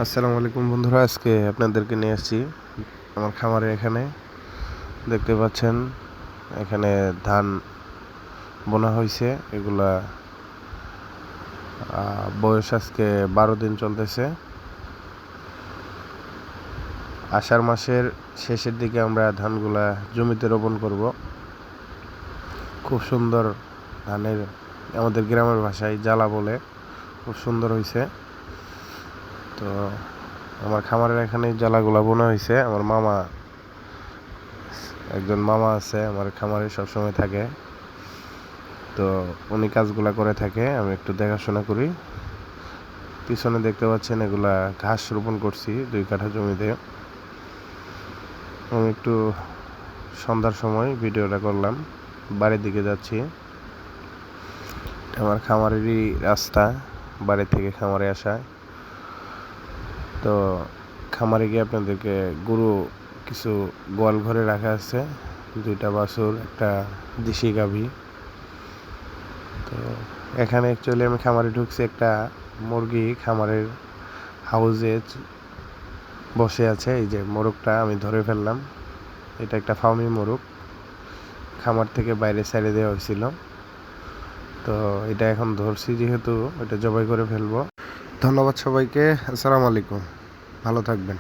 আসসালামু আলাইকুম বন্ধুরা, আজকে আপনাদেরকে নিয়ে এসেছি আমার খামারে। এখানে দেখতে পাচ্ছেন, এখানে ধান বোনা হয়েছে। এগুলা বয়স আজকে 12 দিন চলতেছে। আষাঢ় মাসের শেষের দিকে আমরা ধানগুলা জমিতে রোপণ করব। খুব সুন্দর ধানের, আমাদের গ্রামের ভাষায় জ্বালা বলে, খুব সুন্দর হয়েছে। তো আমার খামারের এখানে জ্বালাগুলা বোনা হয়েছে। আমার একজন মামা আছে আমার খামারে, সবসময় থাকে। তো উনি কাজগুলা করে থাকে, আমি একটু দেখাশোনা করি। পিছনে দেখতে পাচ্ছেন এগুলা ঘাস রোপণ করছি 2 কাঠা জমিতে। আমি একটু সন্ধ্যার সময় ভিডিওটা করলাম, বাড়ির দিকে যাচ্ছি। আমার খামারেরই রাস্তা, বাড়ি থেকে খামারে আসা। তো খামারে গিয়ে আপনাদেরকে গরু কিছু গোয়াল ঘরে রাখা আছে, 2টা বাছুর, একটা দেশি গাভী। তো এখানে অ্যাকচুয়ালি আমি খামারে ঢুকছি, একটা মুরগি খামারের হাউজে বসে আছে। এই যে মোরগটা আমি ধরে ফেললাম, এটা একটা ফার্মি মোরগ, খামার থেকে বাইরে ছেড়ে দেওয়া হয়েছিল। তো এটা এখন ধরছি, যেহেতু এটা জবাই করে ফেলবো। ধন্যবাদ সবাইকে, আসসালামু আলাইকুম, ভালো থাকবেন।